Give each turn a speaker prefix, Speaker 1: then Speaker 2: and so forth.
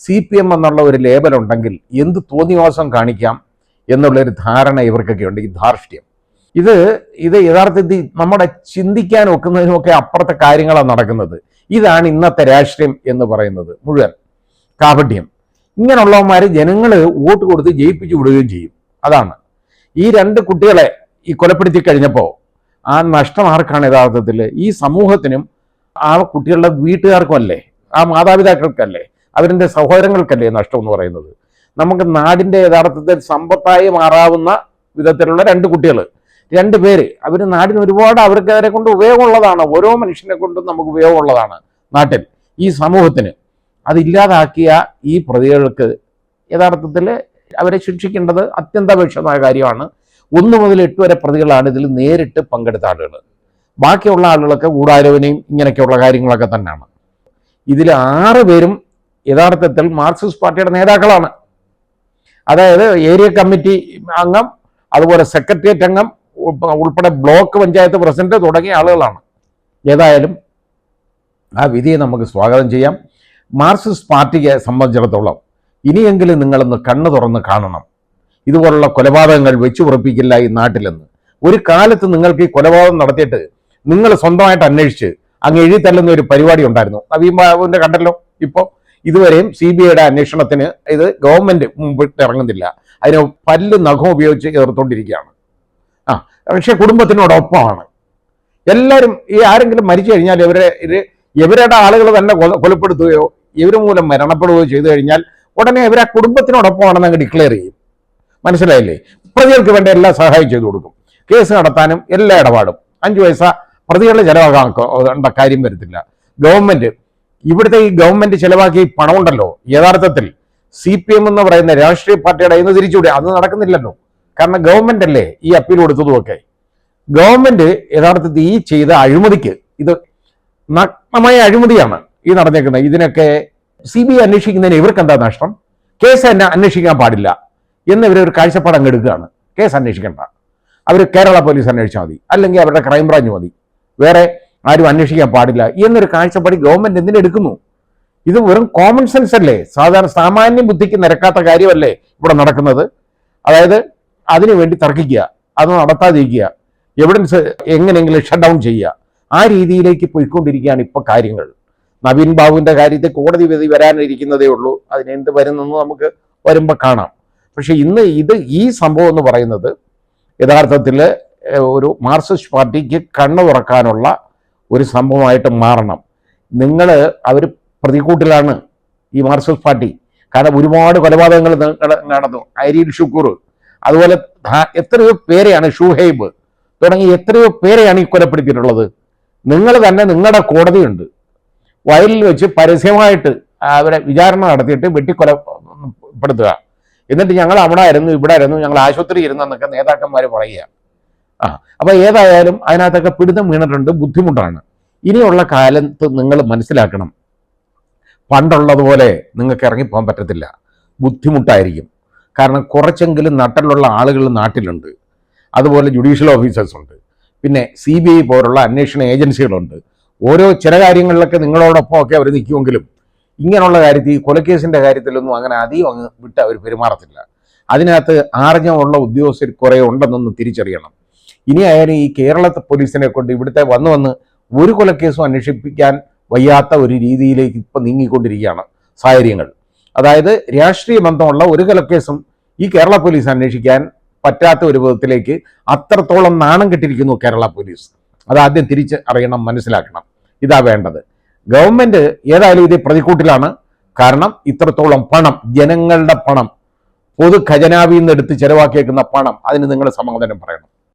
Speaker 1: CPM എന്നുള്ള ഒരു label ഉണ്ടെങ്കിൽ എന്ത് തോന്നിവാസം കാണിക്കാം എന്നുള്ളൊരു ധാരണ ഇവർക്കൊക്കെ ഉണ്ട്. ഈ ധാർഷ്ട്യം ഇത് യഥാർത്ഥത്തിൽ നമ്മുടെ ചിന്തിക്കാൻ ഒക്കുന്നതിനുമൊക്കെ അപ്പുറത്തെ കാര്യങ്ങളാണ് നടക്കുന്നത്. ഇതാണ് ഇന്നത്തെ രാഷ്ട്രീയം എന്ന് പറയുന്നത് മുഴുവൻ. കാപട്യം. ഇങ്ങനെയുള്ളവന്മാർ ജനങ്ങൾ വോട്ട് കൊടുത്ത് ജയിപ്പിച്ചു വിടുകയും ചെയ്യും. അതാണ് ഈ രണ്ട് കുട്ടികളെ ഈ കൊലപ്പെടുത്തി കഴിഞ്ഞപ്പോൾ ആ നഷ്ടം ആർക്കാണ് യഥാർത്ഥത്തിൽ? ഈ സമൂഹത്തിനും ആ കുട്ടികളുടെ വീട്ടുകാർക്കും അല്ലേ, ആ മാതാപിതാക്കൾക്കല്ലേ, അവരുടെ സഹോദരങ്ങൾക്കല്ലേ നഷ്ടം എന്ന് പറയുന്നത്. നമുക്ക് നാടിൻ്റെ യഥാർത്ഥത്തിൽ സമ്പത്തായി മാറാവുന്ന വിധത്തിലുള്ള രണ്ട് കുട്ടികൾ, രണ്ട് പേര്, അവർ നാടിന് ഒരുപാട് അവരെ കൊണ്ട് ഉപയോഗമുള്ളതാണ്. ഓരോ മനുഷ്യനെ കൊണ്ടും നമുക്ക് ഉപയോഗമുള്ളതാണ് നാട്ടിൽ, ഈ സമൂഹത്തിന്. അതില്ലാതാക്കിയ ഈ പ്രതികൾക്ക് യഥാർത്ഥത്തിൽ അവരെ ശിക്ഷിക്കേണ്ടത് അത്യന്താപേക്ഷിതമായ കാര്യമാണ്. 1 മുതൽ 8 വരെ പ്രതികളാണ് ഇതിൽ നേരിട്ട് പങ്കെടുത്ത ആളുകൾ. ബാക്കിയുള്ള ആളുകളൊക്കെ ഗൂഢാലോചനയും ഇങ്ങനെയൊക്കെയുള്ള കാര്യങ്ങളൊക്കെ തന്നെയാണ്. ഇതിൽ 6 പേരും യഥാർത്ഥത്തിൽ മാർക്സിസ്റ്റ് പാർട്ടിയുടെ നേതാക്കളാണ്. അതായത് ഏരിയ കമ്മിറ്റി അംഗം, അതുപോലെ സെക്രട്ടേറിയറ്റ് അംഗം ഉൾപ്പെടെ ബ്ലോക്ക് പഞ്ചായത്ത് പ്രസിഡന്റ് തുടങ്ങിയ ആളുകളാണ്. ഏതായാലും ആ വിധിയെ നമുക്ക് സ്വാഗതം ചെയ്യാം. മാർക്സിസ്റ്റ് പാർട്ടിയെ സംബന്ധിച്ചിടത്തോളം ഇനിയെങ്കിലും നിങ്ങളൊന്ന് കണ്ണു തുറന്ന് കാണണം. ഇതുപോലുള്ള കൊലപാതകങ്ങൾ വെച്ചു ഉറപ്പിക്കില്ല ഈ നാട്ടിലെന്ന്. ഒരു കാലത്ത് നിങ്ങൾക്ക് ഈ കൊലപാതകം നടത്തിയിട്ട് നിങ്ങൾ സ്വന്തമായിട്ട് അന്വേഷിച്ച് അങ്ങ് എഴുതി തള്ളുന്ന ഒരു പരിപാടി ഉണ്ടായിരുന്നു. നവീൻ ബാബുവിൻ്റെ കണ്ടല്ലോ. ഇപ്പോൾ ഇതുവരെയും CBIയുടെ അന്വേഷണത്തിന് ഇത് ഗവൺമെന്റ് മുമ്പിട്ട് ഇറങ്ങുന്നില്ല. അതിന് പല്ല് നഖം ഉപയോഗിച്ച് ചേർത്തുകൊണ്ടിരിക്കുകയാണ്. പക്ഷെ കുടുംബത്തിനോടൊപ്പമാണ് എല്ലാവരും. ഈ ആരെങ്കിലും മരിച്ചു കഴിഞ്ഞാൽ ഇവരുടെ ആളുകൾ തന്നെ കൊലപ്പെടുത്തുകയോ ഇവർ മൂലം മരണപ്പെടുകയോ ചെയ്തു കഴിഞ്ഞാൽ ഉടനെ ഇവർ ആ കുടുംബത്തിനോടൊപ്പമാണെന്ന് അങ്ങ് ഡിക്ലെയർ ചെയ്യും. മനസ്സിലായില്ലേ? പ്രതികൾക്ക് വേണ്ട എല്ലാ സഹായം ചെയ്തു കൊടുക്കും. കേസ് നടത്താനും എല്ലാ ഇടപാടും. 5 പൈസ പ്രതികളുടെ ചിലവാക്കേണ്ട കാര്യം വരത്തില്ല. ഗവൺമെന്റ്, ഇവിടുത്തെ ഈ ഗവൺമെന്റ് ചിലവാക്കിയ പണമുണ്ടല്ലോ, യഥാർത്ഥത്തിൽ CPM എന്ന് പറയുന്ന രാഷ്ട്രീയ പാർട്ടിയുടെ ഇന്ന് തിരിച്ചുകൂടെ അത് നടക്കുന്നില്ലല്ലോ. കാരണം ഗവൺമെന്റ് അല്ലേ ഈ അപ്പീൽ കൊടുത്തതുമൊക്കെ. ഗവൺമെന്റ് യഥാർത്ഥത്തിൽ ഈ ചെയ്ത അഴിമതിക്ക്, ഇത് നഗ്നമായ അഴിമതിയാണ് ഈ നടന്നേക്കുന്നത്. ഇതിനൊക്കെ CBI അന്വേഷിക്കുന്നതിന് ഇവർക്ക് എന്താ നഷ്ടം? കേസ് തന്നെ അന്വേഷിക്കാൻ പാടില്ല എന്ന് ഇവരൊരു കാഴ്ചപ്പാട് അങ്ങ് എടുക്കുകയാണ്. കേസ് അന്വേഷിക്കേണ്ട, അവർ കേരള പോലീസ് അന്വേഷിച്ചാൽ മതി, അല്ലെങ്കിൽ അവരുടെ ക്രൈംബ്രാഞ്ച് മതി, വേറെ ആരും അന്വേഷിക്കാൻ പാടില്ല എന്നൊരു കാഴ്ചപ്പാട് ഗവൺമെന്റ് എന്തിനെടുക്കുന്നു? ഇത് വെറും കോമൺ സെൻസ് അല്ലേ? സാമാന്യ ബുദ്ധിക്ക് നിരക്കാത്ത കാര്യമല്ലേ ഇവിടെ നടക്കുന്നത്? അതായത് അതിനുവേണ്ടി തർക്കിക്കുക, അത് നടത്താതിരിക്കുക, എവിഡൻസ് എങ്ങനെയെങ്കിലും ഷട്ട് ഡൗൺ ചെയ്യുക, ആ രീതിയിലേക്ക് പോയിക്കൊണ്ടിരിക്കുകയാണ് ഇപ്പൊ കാര്യങ്ങൾ. നവീൻ ബാബുവിന്റെ കാര്യത്തിൽ കോടതി വിധി വരാനിരിക്കുന്നതേ ഉള്ളൂ. അതിനെന്ത് വരുന്നെന്ന് നമുക്ക് വരുമ്പോൾ കാണാം. പക്ഷെ ഇന്ന് ഈ സംഭവം എന്ന് പറയുന്നത് യഥാർത്ഥത്തിൽ ഒരു മാർക്സിസ്റ്റ് പാർട്ടിക്ക് കണ്ണു തുറക്കാനുള്ള ഒരു സംഭവമായിട്ട് മാറണം. അവർ പ്രതിക്കൂട്ടിലാണ് ഈ മാർക്സിസ്റ്റ് പാർട്ടി. കാരണം ഒരുപാട് കൊലപാതകങ്ങൾ നടന്നു. അരീൽ ഷുക്കൂർ, അതുപോലെ എത്രയോ പേരെയാണ്, ഷുഹൈബ് തുടങ്ങി എത്രയോ പേരെയാണ് ഈ കൊലപ്പെടുത്തിയിട്ടുള്ളത്. നിങ്ങൾ തന്നെ, നിങ്ങളുടെ കോടതിയുണ്ട്, വയലിൽ വെച്ച് പരസ്യമായിട്ട് അവരെ വിചാരണ നടത്തിയിട്ട് വെട്ടിക്കൊലപ്പെടുത്തുക. എന്നിട്ട് ഞങ്ങൾ അവിടെ ആയിരുന്നു, ഇവിടെ ആയിരുന്നു, ഞങ്ങൾ ആശുപത്രി ഇരുന്നെന്നൊക്കെ നേതാക്കന്മാർ പറയുക. അപ്പൊ ഏതായാലും അതിനകത്തൊക്കെ പിടുത്തം വീണിട്ടുണ്ട്, ബുദ്ധിമുട്ടാണ്. ഇനിയുള്ള കാലത്ത് നിങ്ങൾ മനസ്സിലാക്കണം, പണ്ടുള്ളതുപോലെ നിങ്ങൾക്ക് ഇറങ്ങിപ്പോകാൻ പറ്റത്തില്ല, ബുദ്ധിമുട്ടായിരിക്കും. കാരണം കുറച്ചെങ്കിലും നട്ടലുള്ള ആളുകൾ നാട്ടിലുണ്ട്, അതുപോലെ ജുഡീഷ്യൽ ഓഫീസേഴ്സ് ഉണ്ട്, പിന്നെ CBI പോലുള്ള അന്വേഷണ ഏജൻസികളുണ്ട്. ഓരോ ചില കാര്യങ്ങളിലൊക്കെ നിങ്ങളോടൊപ്പം ഒക്കെ അവർ നിൽക്കുമെങ്കിലും ഇങ്ങനെയുള്ള കാര്യത്തിൽ, ഈ കൊലക്കേസിൻ്റെ കാര്യത്തിലൊന്നും അങ്ങനെ അധികം അങ്ങ് വിട്ട് അവർ പെരുമാറത്തില്ല. അതിനകത്ത് ആർജവമുള്ള ഉദ്യോഗസ്ഥർ കുറേ ഉണ്ടെന്നൊന്ന് തിരിച്ചറിയണം. ഇനി ആയാലും ഈ കേരളത്തെ പോലീസിനെ കൊണ്ട് ഇവിടുത്തെ വന്ന് ഒരു കൊലക്കേസും അന്വേഷിപ്പിക്കാൻ വയ്യാത്ത ഒരു രീതിയിലേക്ക് ഇപ്പം നീങ്ങിക്കൊണ്ടിരിക്കുകയാണ് സാഹചര്യങ്ങൾ. അതായത് രാഷ്ട്രീയ ബന്ധമുള്ള ഒരു കൊലക്കേസും ഈ കേരള പോലീസ് അന്വേഷിക്കാൻ പറ്റാത്ത ഒരു വിധത്തിലേക്ക് അത്രത്തോളം നാണം കെട്ടിരിക്കുന്നു കേരള പോലീസ്. അതാദ്യം തിരിച്ച് അറിയണം, മനസ്സിലാക്കണം. ഇതാ വേണ്ടത്. ഗവൺമെന്റ് ഏതായാലും ഇത് പ്രതിക്കൂട്ടിലാണ്. കാരണം ഇത്രത്തോളം പണം, ജനങ്ങളുടെ പണം, പൊതു ഖജനാവിൽ നിന്ന് എടുത്ത് ചെലവാക്കിയേക്കുന്ന പണം, അതിന് നിങ്ങൾ സമാധാനം പറയണം.